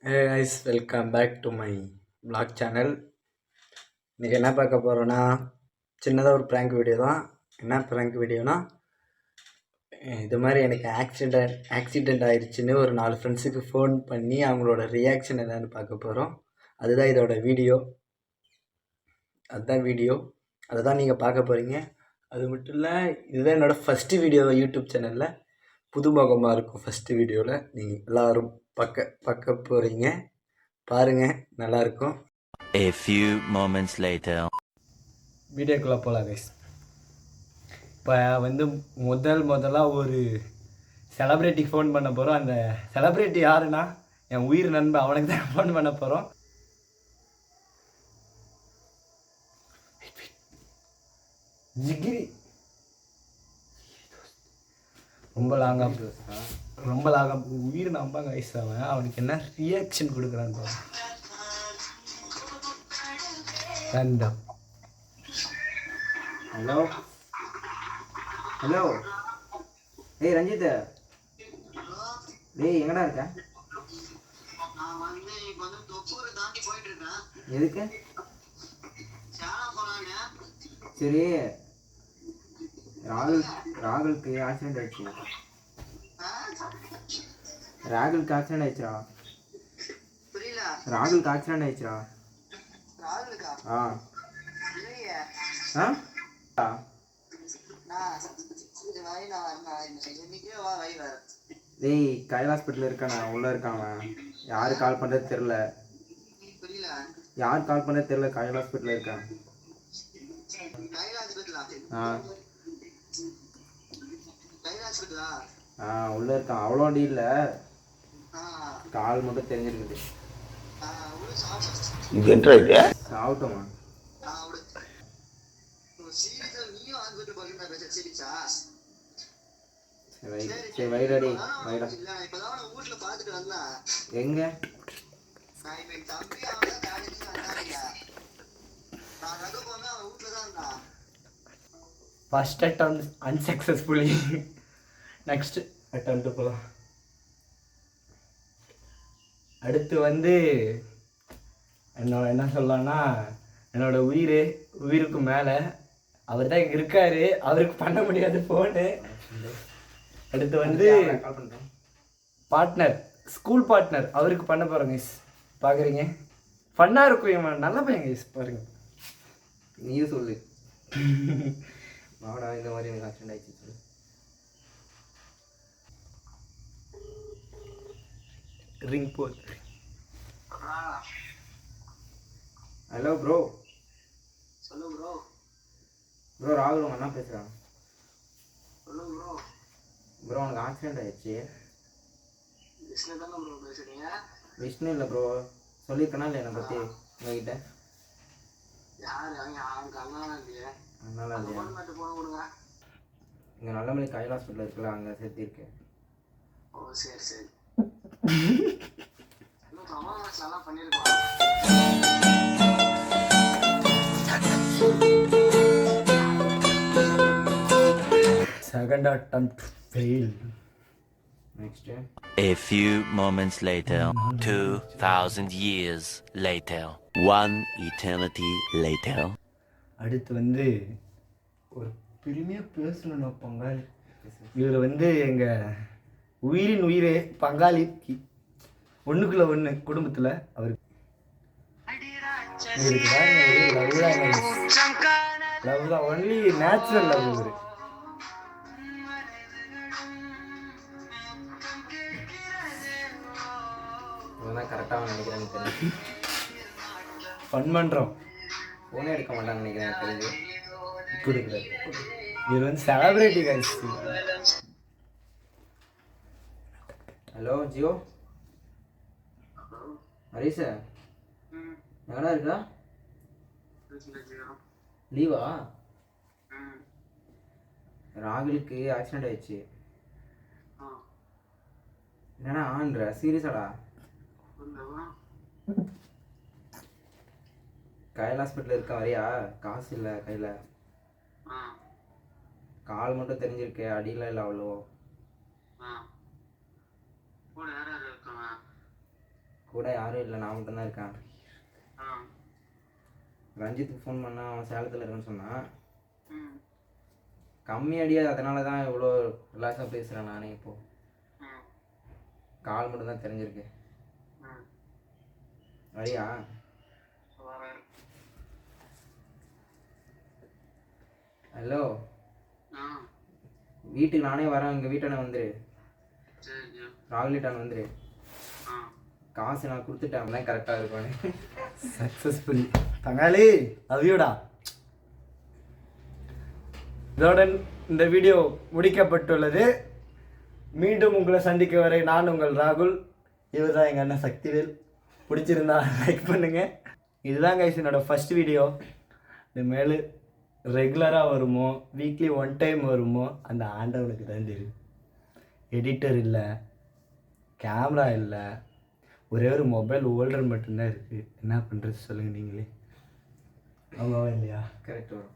Hey guys, welcome back to my vlog channel. இன்றைக்கி என்ன பார்க்க போகிறோன்னா சின்னதாக ஒரு ப்ராங்க் வீடியோ தான். என்ன ப்ராங்க் வீடியோனா, இது மாதிரி எனக்கு ஆக்சிடெண்ட் ஆயிடுச்சுன்னு ஒரு 4 ஃப்ரெண்ட்ஸுக்கு ஃபோன் பண்ணி அவங்களோட ரியாக்ஷன் என்னன்னு பார்க்க போகிறோம். அதுதான் இதோட வீடியோ. அதை தான் நீங்கள் பார்க்க போகிறீங்க. அது மட்டும் இல்லை, இதுதான் என்னோடய ஃபஸ்ட்டு வீடியோ யூடியூப் சேனலில். புதுமுகமாக இருக்கும் ஃபஸ்ட்டு வீடியோவில். நீங்கள் எல்லோரும் பார்க்க போகிறீங்க. பாருங்கள், நல்லாயிருக்கும். A few moments later. வீடியோக்குள்ளே போகலாம் கைஸ். இப்போ முதலாக ஒரு செலப்ரிட்டிக்கு ஃபோன் பண்ண போகிறோம். அந்த செலப்ரிட்டி யாருன்னா என் உயிர் நண்பன், அவனுக்கு தான் ஃபோன் பண்ண போகிறோம். ஜிகிரி ரொம்ப லாங்காக உயிர் நம்பாங்க கைஸ். அவனுக்கு என்ன ரியாக்ஷன் கொடுக்குறான்னு பாருங்க. ஹலோ ஹலோ ஏய் ரஞ்சித், டேய் எங்கடா இருக்க? எதுக்கு? சரி, ராகுலுக்கு ஆக்சிடென்ட் ஆயிடுச்சு. ராகுலுக்கு ஆக்சிடென்ட் ஆயிடுச்சுடா. ஆ ஆ டேய், கையில் ஹாஸ்பிட்டல் இருக்கானே, உள்ளே இருக்காங்க. யார் கால் பண்ணுறது தெரில. கையில் ஹாஸ்பிட்டலில் இருக்கான். உள்ளே இருக்கான். அவ்வளோ அடி இல்லை, கால் மட்டும் தெரிஞ்சிருக்குது. சாப்பிட்டோமா? சரி வைடாடி, வைடா. எங்க ஃபர்ஸ்ட் அட்டெம்ப்ட் அன்சக்ஸஸ்ஃபுல்லி. நெக்ஸ்ட் அட்டெம்ப்ட் போகலாம். அடுத்து என்ன சொல்லலாம்னா, என்னோட உயிருக்கு மேலே அவர் தான் இங்கே இருக்கார். அவருக்கு பண்ண முடியாது ஃபோனு. அடுத்து பார்ட்னர், ஸ்கூல் பார்ட்னர், அவருக்கு பண்ண போகிறேங்க கைஸ். பார்க்குறீங்க, ஃபன்னாக இருக்கும். இவன் நல்ல பையன் கைஸ், பாருங்கள். நீயும் சொல்லு. மாவடா, இந்த மாதிரி எனக்கு ஆக்சிடென்ட் ஆயிடுச்சு சொல்லு. ரிங் போல். Hello bro. சொல்லு ப்ரோ. ப்ரோ ராகுல் உங்க அண்ணா பேசுகிறான். சொல்லு ப்ரோ. ப்ரோ உனக்கு ஆக்சிடென்ட் ஆயிடுச்சு. விஷ்ணு தானே ப்ரோ பேசுகிறீங்க? விஷ்ணு இல்லை ப்ரோ, சொல்லியிருக்கனா இல்லை என்னை பற்றி உங்ககிட்ட? யார் அவங்க அண்ணாலாம் இல்லையே. அதனால இல்லையா? போன கொடுங்க. இங்கே நல்லமலை கையில் ஹாஸ்பிட்டல் இருக்குல்ல, அங்கே சேர்த்திருக்கேன். ஓ சரி சரி. இன்னும் கமல் நல்லா பண்ணியிருக்கோம். Second attempt failed. Next. A few moments later. 2,000 years later. One eternity later. அடுத்து ஒரு பெருமையாக பேசணும்னா பங்காளி. இவர் எங்கள் உயிரின் உயிரே பங்காளி. ஒன்றுக்குள்ள ஒன்று குடும்பத்தில் அவருக்கு லவ் தான், ஒன்லி நேச்சுரல் லவ். இவர் இவன் கரெக்டாக நினைக்கிறேன்னு தெரியுது. ஃபன் பண்ணுறோம். ஃபோனே எடுக்க மாட்டான்னு நினைக்கிறேன் தெரியுது. கொடுக்குறாரு. இவர் செலப்ரிட்டி கைஸ். ஹலோ ஜியோ, ஹரிஷ எங்கடா இருக்கா? லீவா? ராகுலுக்கு ஆக்சிடென்ட் ஆயிடுச்சு. என்னடா ஆன்ற சீரியஸாடா? கையில் ஹாஸ்பிட்டல் இருக்க வரையா? காசு இல்லை கையில். கால் மட்டும் தெரிஞ்சிருக்கு, அடியில் இல்லை அவ்வளோ. கூட யாரும் இல்லை, நான் மட்டும்தான் இருக்கேன். ஆ ரஞ்சித்துக்கு ஃபோன் பண்ணால் அவன் சேலத்தில் இருக்கேன்னு சொன்னான். ம் கம்மி அடியா, அதனால தான் இவ்வளோ ரிலாக்ஸாக பேசுகிறேன் நானே. இப்போது ம் கால் மட்டும் தான் தெரிஞ்சிருக்கு. ம் வரியா? வரேன். ஹலோ, ஆ வீட்டுக்கு நானே வரேன், எங்கள் வீட்டான வந்துரு, சரி. ராகுல் வீட்டான வந்துரு. ஆ காசு நான் கொடுத்துட்டேன் தான் கரெக்டாக இருப்பானு. சக்ஸஸ்ஃபுல் பங்காளி, அவியோடா. இதோட இந்த வீடியோ முடிக்கப்பட்டுள்ளது. மீண்டும் உங்களை சந்திக்க வரை நான் உங்கள் ராகுல். இவர் தான் எங்கள் அண்ணன் சக்திவேல். பிடிச்சிருந்தா லைக் பண்ணுங்கள். இதுதான் கைஸ் என்னோட ஃபஸ்ட் வீடியோ. இது மேலே ரெகுலராக வருமோ, வீக்லி 1 டைம் வருமோ, அந்த ஆண்டவனுக்கு தான் தெரியும். எடிட்டர் இல்லை, கேமரா இல்லை, ஒரே ஒரு மொபைல் ஹோல்டர் மட்டும்தான் இருக்குது. என்ன பண்ணுறது சொல்லுங்கள் நீங்களே. ஆமாவா இல்லையா? கரெக்ட் வரும்.